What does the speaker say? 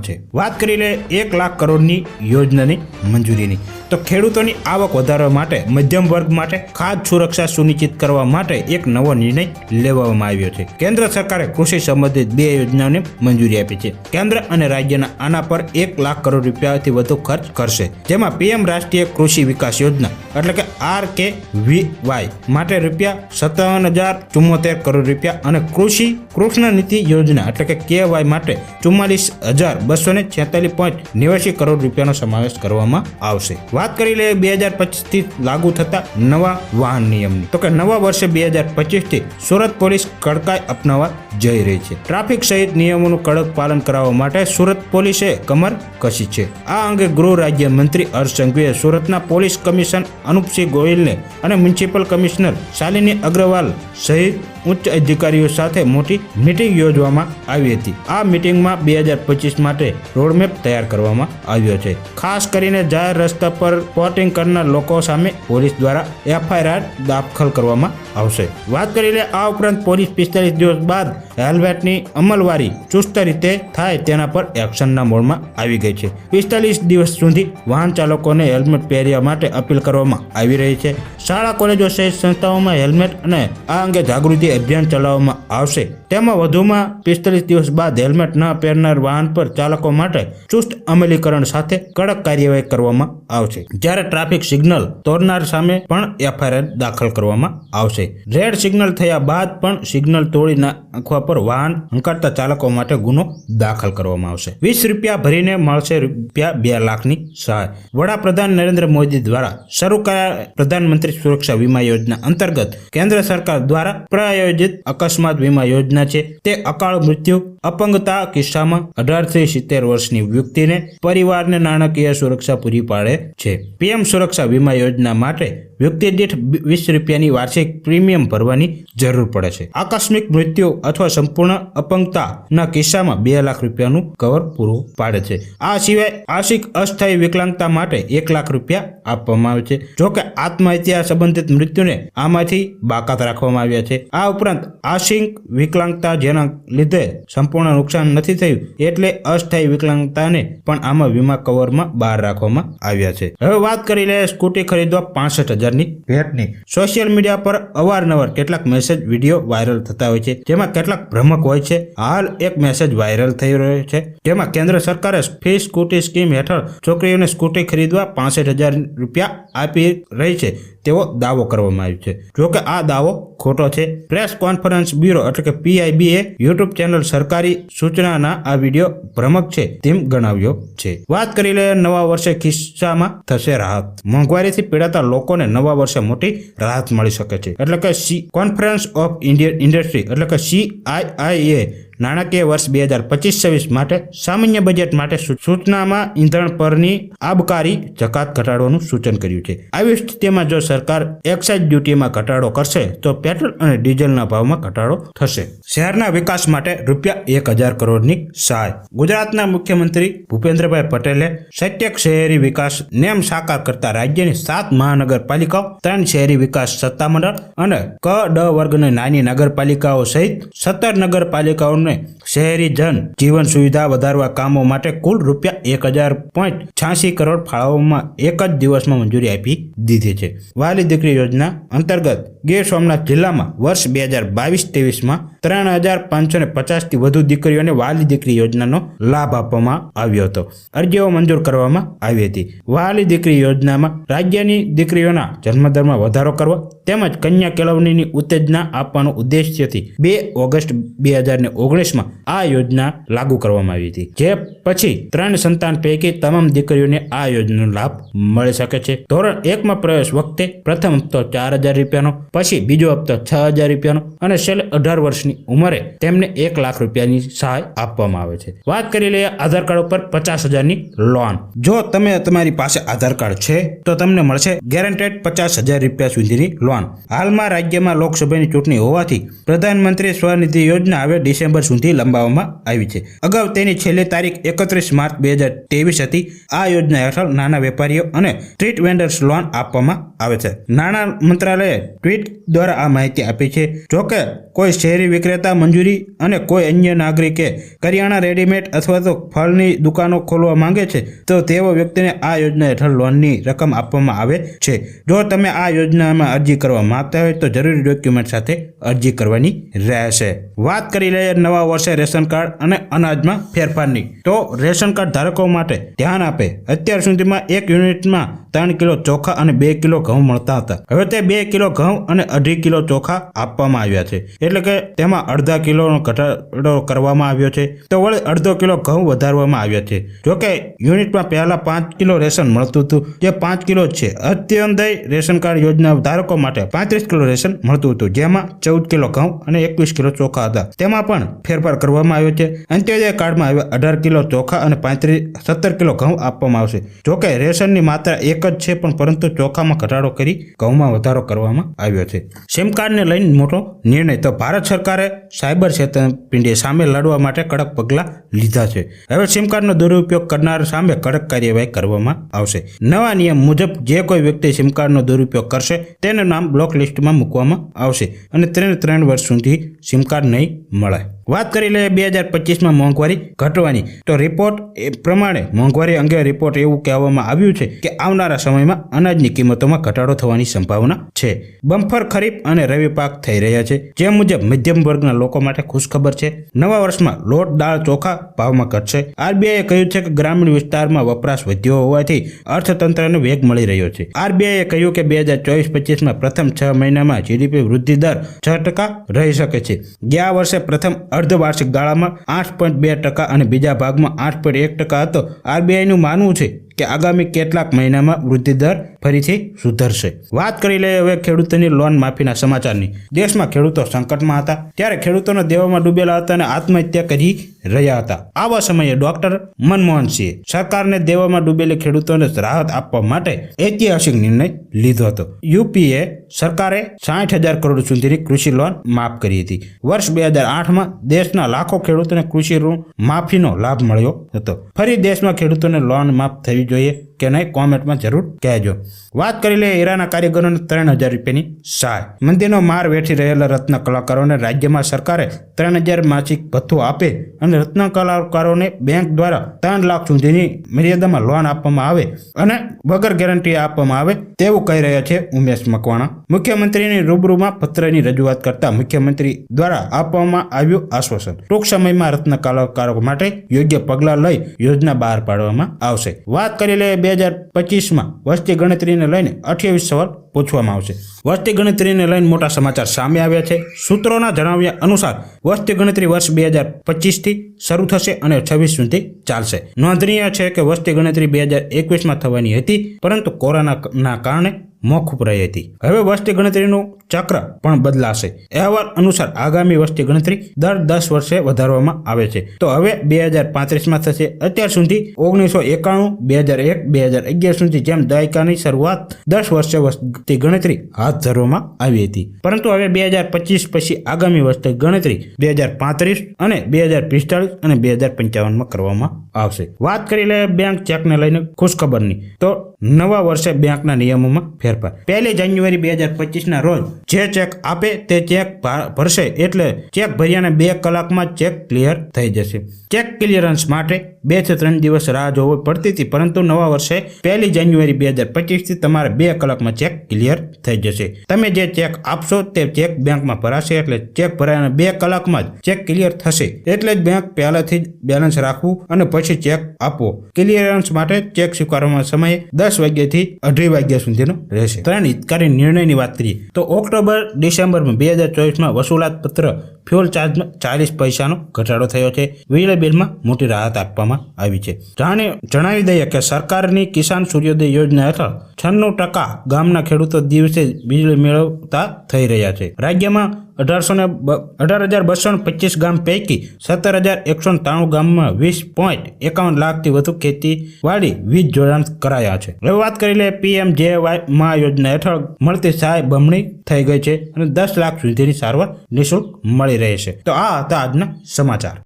છે। વાત કરી લે 1 લાખ કરોડની યોજનાની મંજૂરીની, તો ખેડૂતોની આવક વધારવા માટે મધ્યમ વર્ગ માટે ખાદ્ય સુરક્ષા સુનિશ્ચિત કરવા માટે એક નવો નિર્ણય લેવામાં આવ્યો છે। કેન્દ્ર સરકારે કૃષિ સંબંધિત 2 યોજનાઓને મંજૂરી આપી છે। કેન્દ્ર અને રાજ્યના આના પર 1 લાખ કરોડ રૂપિયાથી વધુ ખર્ચ કરશે, જેમાં પીએમ રાષ્ટ્રીય કૃષિ વિકાસ યોજના એટલે કે RKVY માટે ₹57,074 કરોડ રૂપિયા અને કૃષ્ણ નીતિ યોજના એટલે કે KY માટે 44,246.89 કરોડ રૂપિયાનો સમાવેશ કરવામાં આવશે। વાત કરી લે 2025 થી લાગુ થતા નવા વાહન નિયમની, તો કે નવા વર્ષે 2025 થી સુરત પોલીસ કડકાઈ અપનાવવા જઈ રહી છે। ટ્રાફિક સહિત નિયમોનું કડક પાલન કરાવવા માટે સુરત પોલીસે કમર કસી છે। આ અંગે ગૃહ રાજ્ય મંત્રી હર્ષ સંઘવીએ સુરતના પોલીસ કમિશનર અનુપસિંહ ગોયલને અને મ્યુનિસિપલ કમિશનર શાલિની અગ્રવાલ સહિત ઉચ્ચ અધિકારીઓ સાથે મોટી મીટિંગ યોજવામાં આવી હતી। આ મીટિંગમાં 2025 માટે રોડમેપ તૈયાર કરવામાં આવ્યો છે। ખાસ કરીને જાહેર રસ્તા પર સ્પોટિંગ કરનાર લોકો સામે પોલીસ દ્વારા FIR દાખલ કરવામાં આવશે। વાત કરી લે આ ઉપરાંત પોલીસ 45 દિવસ બાદ હેલ્મેટની અમલવારી ચુસ્ત રીતે થાય તેના પર એક્શનના મોડમાં આવી ગઈ છે। 45 દિવસ સુધી વાહન ચાલકોને હેલ્મેટ પહેર્યા માટે અપીલ કરવામાં આવી રહી છે। શાળા કોલેજો સહિત સંસ્થાઓમાં હેલ્મેટ અને આ અંગે જાગૃતિ અભિયાન ચલાવવામાં આવશે। તેમાં વધુમાં 45 દિવસ બાદ હેલ્મેટ ન પહેરનાર વાહન પર ચાલકો માટે ચુસ્ત અમલીકરણ સાથે કડક કાર્યવાહી કરવામાં આવશે, જ્યારે ટ્રાફિક સિગ્નલ તોડનાર સામે પણ FIR દાખલ કરવામાં આવશે। રેડ સિગ્નલ થયા બાદ પણ સિગ્નલ તોડી નાખવા પર વાહન હંકારતા ચાલકો માટે ગુનો દાખલ કરવામાં આવશે। 20 રૂપિયા ભરીને મળશે ₹2 લાખની સહાય। વડાપ્રધાન નરેન્દ્ર મોદી દ્વારા શરૂ કરાયેલ પ્રધાનમંત્રી સુરક્ષા વીમા યોજના અંતર્ગત કેન્દ્ર સરકાર દ્વારા પ્રાયોજિત અકસ્માત વીમા યોજના છે। તે અકાળ મૃત્યુ, અપંગતા કિસ્સામાં 18 થી 70 વર્ષની વ્યક્તિને પરિવારને નાણાકીય સુરક્ષા પૂરી પાડે છે। પીએમ સુરક્ષા વીમા યોજના માટે વ્યક્તિ દીઠ 20 રૂપિયાની વાર્ષિક પ્રીમિયમ ભરવાની જરૂર પડે છે। આકસ્મિક મૃત્યુ અથવા સંપૂર્ણ અપંગતાના કિસ્સામાં 2 લાખ રૂપિયાનું કવર પૂરું પાડે છે। આ સિવાય આંશિક અસ્થાયી વિકલાંગતા માટે 1 લાખ રૂપિયા આપવામાં આવે છે। જોકે આત્મહત્યા સંબંધિત મૃત્યુને આમાંથી બાકાત રાખવામાં આવ્યા છે। આ ઉપરાંત આંશિક વિકલાંગતા જેના લીધે સંપૂર્ણ નુકસાન નથી થયું એટલે અસ્થાયી વિકલાંગતાને પણ આમાં વીમા કવરમાં બહાર રાખવામાં આવ્યા છે। હવે વાત કરી લે સ્કૂટી ખરીદવા 65,000ની ભેટની। સોશિયલ મીડિયા પર અવારનવાર કેટલાક મેસેજ વિડીયો વાયરલ થતા હોય છે, જેમાં કેટલાક ભ્રમક હોય છે। હાલ એક મેસેજ વાયરલ થઈ રહ્યો છે, જેમાં કેન્દ્ર સરકારે ફ્રી સ્કૂટી સ્કીમ હેઠળ છોકરીઓને સ્કૂટી ખરીદવા 65,000 રૂપિયા આપી રહી છે તેવો દાવો કરવામાં આવ્યો છે। જોકે આ દાવો ખોટો છે। પ્રેસ કોન્ફરન્સ બ્યુરો એટલે કે PIB એ યુટ્યુબ ચેનલ સરકારી સૂચનાના આ વિડીયો ભ્રમક છે તેમ ગણાવ્યો છે। વાત કરી લે નવા વર્ષે ખિસ્સામાં થશે રાહત। મોંઘવારીથી પીડાતા લોકોને નવા વર્ષે મોટી રાહત મળી શકે છે। એટલે કે કોન્ફરન્સ ઓફ ઇન્ડિયન ઇન્ડસ્ટ્રી એટલે કે CII નાણાકીય વર્ષ 2025-26 માટે સામાન્ય બજેટ માટે સૂચનામાં ઈંધણ પરની આબકારી જકાત ઘટાડવાનું સૂચન કર્યું છે। આવી સ્થિતિમાં જો સરકાર એક્સાઇઝ ડ્યુટીમાં ઘટાડો કરશે તો પેટ્રોલ અને ડીઝલના ભાવમાં ઘટાડો થશે। શહેરના વિકાસ માટે ₹1,000 કરોડની સહાય। ગુજરાતના મુખ્યમંત્રી ભૂપેન્દ્રભાઈ પટેલે સત્યક શહેરી વિકાસ નેમ સાકાર કરતા રાજ્યની 7 મહાનગરપાલિકાઓ, 3 શહેરી વિકાસ સત્તામંડળ અને ક-ડ વર્ગની નાની નગરપાલિકાઓ સહિત 17 નગરપાલિકાઓ શહેરી જન જીવન સુવિધા વધારવા કામો માટે કુલ ₹1,000.86 કરોડ ફાળવવામાં એક જ દિવસમાં મંજૂરી આપી દીધી છે। વહાલી દીકરી યોજના અંતર્ગત ગીર સોમનાથ જિલ્લામાં વર્ષ 2022-23માં 3,550 થી વધુ દીકરીઓને વહાલી દીકરી યોજનાનો લાભ આપવામાં આવ્યો હતો। અરજીઓ મંજૂર કરવામાં આવી હતી। વહાલી દીકરી યોજનામાં રાજ્યની દીકરીઓના જન્મદરમાં વધારો કરવા તેમજ કન્યા કેળવણીની ઉત્તેજના આપવાનો ઉદ્દેશ્યથી 2 ઓગસ્ટ 2019માં આ યોજના લાગુ કરવામાં આવી હતી, જે પછી 3 સંતાન પૈકી તમામ દીકરીઓને આ યોજનાનો લાભ મળી શકે છે। ધોરણ 1માં પ્રવેશ વખતે પ્રથમ હપ્તો 4,000 રૂપિયાનો, પછી બીજો હપ્તો 6,000 રૂપિયાનો અને છેલ્લે 18 વર્ષની ઉંમરે તેમને 1 લાખ રૂપિયાની સહાય આપવામાં આવે છે। વાત કરી લઈએ આધાર કાર્ડ ઉપર 50,000ની લોન। જો તમારી પાસે આધાર કાર્ડ છે તો તમને મળશે ગેરંટેડ 50,000 રૂપિયા સુધીની લોન। હાલમાં રાજ્યમાં લોકસભાની ચૂંટણી હોવાથી પ્રધાનમંત્રી સ્વનિધિ યોજના હવે ડિસેમ્બર સુધી લંબાવવામાં આવી છે। અગાઉ તેની છેલ્લી તારીખ 31 માર્ચ 2023 હતી। આ યોજના હેઠળ નાના વેપારીઓ અને સ્ટ્રીટ વેન્ડર્સ લોન આપવામાં આવે છે। નાણાં મંત્રાલયે ટ્વીટ દ્વારા આ માહિતી આપી છે। જોકે કોઈ શહેરી વિકાસ વિક્રેતા મંજૂરી અને કોઈ અન્ય નાગરિકે કરિયાણા, રેડીમેડ અથવા તો ફળની દુકાનો ખોલવા માંગે છે તો તેવો વ્યક્તિને આ યોજના હેઠળ લોનની રકમ આપવામાં આવે છે. જો તમે આ યોજનામાં અરજી કરવા માંગતા હોય તો જરૂરી ડોક્યુમેન્ટ સાથે અરજી કરવાની રહેશે. વાત કરી લઈએ નવા વર્ષે રેશન કાર્ડ અને અનાજમાં ફેરફારની. તો રેશન કાર્ડ ધારકો માટે ધ્યાન આપે. અત્યાર સુધીમાં એક યુનિટમાં 3 કિલો ચોખા અને 2 કિલો ઘઉં મળતા હતા. હવે તે 2 કિલો ઘઉં અને 2.5 કિલો ચોખા આપવામાં આવ્યા છે. એટલે કે તેમાં અડધા કિલોનો ઘટાડો કરવામાં આવ્યો છે. તો વળી અડધો કિલો ઘઉં વધારવામાં આવ્યા છે. જોકે યુનિટમાં પહેલા 5 કિલો રેશન મળતું હતું, જે 5 કિલો છે. અત્યંતય રેશન કાર્ડ યોજના ધારકો માટે 35 કિલો રેશન મળતું હતું, જેમાં 14 કિલો ઘઉં અને 21 કિલો ચોખા હતા. તેમાં પણ ફેરફાર કરવામાં આવ્યો છે. અંત્યોદય કાર્ડમાં હવે 18 કિલો ચોખા અને 17 કિલો ઘઉં આપવામાં આવશે. જોકે રેશનની માત્રા એક જ છે, પણ પરંતુ ચોખામાં ઘટાડો કરી ઘઉંમાં વધારો કરવામાં આવ્યો છે. સિમ કાર્ડને લઈને મોટો નિર્ણય. તો ભારત સરકારે સાયબર છેતરપિંડી સામે લડવા માટે કડક પગલાં લીધા છે. હવે સિમ કાર્ડનો દુરુપયોગ કરનાર સામે કડક કાર્યવાહી કરવામાં આવશે. નવા નિયમ મુજબ જે કોઈ વ્યક્તિ સિમ કાર્ડનો દુરુપયોગ કરશે તેનું નામ બ્લોક લિસ્ટમાં મૂકવામાં આવશે અને તેને 3 વર્ષ સુધી સિમ કાર્ડ નહીં મળે. વાત કરી લઈએ 2025માં મોંઘવારી ઘટવાની. તો રિપોર્ટ પ્રમાણે મોંઘવારી અંગે રિપોર્ટ એવું કહેવામાં આવ્યું છે કે આવનારા સમયમાં અનાજની કિંમતોમાં ઘટાડો થવાની સંભાવના છે. બમ્પર ખરીફ અને રવિ પાક થઈ રહ્યા છે, જે મુજબ મધ્યમ વર્ગના લોકો માટે ખુશખબર છે. નવા વર્ષમાં લોટ, દાળ, ચોખા ભાવમાં ઘટશે. આરબીઆઈએ કહ્યું છે કે ગ્રામીણ વિસ્તારમાં વપરાશ વધ્યો હોવાથી અર્થતંત્રને વેગ મળી રહ્યો છે. આરબીઆઈએ કહ્યું કે 2024-25માં પ્રથમ 6 મહિનામાં જીડીપી વૃદ્ધિ દર 6% રહી શકે છે. ગયા વર્ષે પ્રથમ અર્ધવાર્ષિક ગાળામાં 8.2% અને બીજા ભાગમાં 8.1% હતો. આરબીઆઈનું માનવું છે કે આગામી કેટલાક મહિનામાં વૃદ્ધિ દર ફરીથી સુધરશે. વાત કરી લઈએ હવે ખેડૂતોની લોન માફીના સમાચારની. દેશમાં ખેડૂતો સંકટમાં હતા, ત્યારે ખેડૂતોને દેવામાં ડૂબેલા હતા અને આત્મહત્યા કરી રહ્યા હતા. આવા સમયે ડોક્ટર મનમોહન સિંહે સરકારને દેવામાં ડૂબેલી ખેડૂતોને રાહત આપવા માટે ઐતિહાસિક નિર્ણય લીધો હતો. યુપીએ સરકારે 60,000 કરોડ સુધીની કૃષિ લોન માફ કરી હતી. વર્ષ 2008માં દેશના લાખો ખેડૂતોને કૃષિ ઋણ માફીનો લાભ મળ્યો હતો. ફરી દેશમાં ખેડૂતોને લોન માફ થવી જોઈએ કે નહીં, કોમેન્ટમાં જરૂર કહેજો. વાત કરી લઈએ હીરાના કારીગરોને 3,000 રૂપિયાની સહાય. મંદીનો માર વેઠી રહેલા રત્ન કલાકારોને રાજ્યમાં સરકારે 3,000 માસિક ભથ્થું આપે અને રત્ન કલાકારોને બેંક દ્વારા 3 લાખ સુધીની મર્યાદામાં લોન આપવામાં આવે અને વગર ગેરંટી આપવામાં આવે તેવું કહી રહ્યા છે ઉમેશ મકવાણા. મુખ્યમંત્રીની રૂબરૂમાં પત્રની રજૂઆત કરતા મુખ્યમંત્રી દ્વારા આપવામાં આવ્યું આશ્વાસન. ટૂંક સમયમાં રત્ન કલાકારો માટે યોગ્ય પગલાં લઈ યોજના બહાર પાડવામાં આવશે. વાત કરી લઈએ 2025માં વસ્તી ગણતરીને લઈને 28 સવાલ પૂછવામાં આવશે. વસ્તી ગણતરીને લઈને મોટા સમાચાર સામે આવ્યા છે. સૂત્રોના જણાવ્યા અનુસાર વસ્તી ગણતરી વર્ષ 2025થી શરૂ થશે અને 26 સુધી ચાલશે. નોંધનીય છે કે વસ્તી ગણતરી 2021માં થવાની હતી, પરંતુ કોરોનાના કારણે મોકૂફ રહી હતી. હવે વસ્તી ગણતરીનું ચક્ર પણ બદલાશે. અહેવાલ અનુસાર આગામી વસ્તી ગણતરી દર 10 વર્ષે વધારવામાં આવે છે. તો હવે 2035માં થશે. અત્યાર સુધી 1991, 2001, 2011 સુધી જેમ દાયકાની શરૂઆત 10 વર્ષે વસ્તી ગણતરી હાથ ધરવામાં આવી હતી, પરંતુ હવે 2025 પછી આગામી વસ્તી ગણતરી 2035 અને 2045 અને 2055માં કરવામાં આવશે. વાત કરી લઈએ બેંક ચેકને લઈને ખુશખબરની. તો નવા વર્ષે બેંકના નિયમોમાં ફેરફાર. 1 જાન્યુઆરી 2025ના રોજ જે ચેક આપે તે ચેક ભરશે, એટલે ચેક ભર્યાના 2 કલાકમાં ચેક ક્લિયર થઈ જશે. ચેક ક્લિયરન્સ માટે 2 થી 3 દિવસ રાહ જોવી પડતી હતી, પરંતુ નવા વર્ષે 1 જાન્યુઆરી 2025થી તમારે 2 કલાકમાં ચેક ક્લિયર થઈ જશે. તમે જે ચેક આપશો તે ચેક બેંકમાં ભરાશે, એટલે ચેક ભરાયાના 2 કલાકમાં જ ચેક ક્લિયર થશે. એટલે જ બેંક પહેલાથી જ બેલેન્સ રાખવું અને પછી ચેક આપવો. ક્લિયરન્સ માટે ચેક સ્વીકારવાનો સમય 10 વાગ્યાથી 2:30 વાગ્યા સુધીનો રહેશે. 3 હિતકારી નિર્ણયની વાત કરીએ તો ઓક્ટોબર-ડિસેમ્બરમાં 2024માં વસૂલાત પત્ર ફ્યુઅલ ચાર્જમાં 40 પૈસાનો ઘટાડો થયો છે. વીજળી બિલમાં મોટી રાહત આપવામાં આવી છે. જણાવી દઈએ કે સરકારની કિસાન સૂર્યોદય યોજના હેઠળ 96% ગામના ખેડૂતો દિવસે વીજળી મેળવતા થઈ રહ્યા છે. રાજ્યમાં 18,225 ગામ પૈકી 17,193 ગામમાં 20.51 લાખથી વધુ ખેતીવાડી વીજ જોડાણ કરાયા છે. હવે વાત કરી લઈએ PMJY યોજના હેઠળ મળતી સહાય બમણી થઈ ગઈ છે અને 10 લાખ સુધીની સારવાર નિઃશુલ્ક મળી રહે છે. તો આ હતા આજના સમાચાર.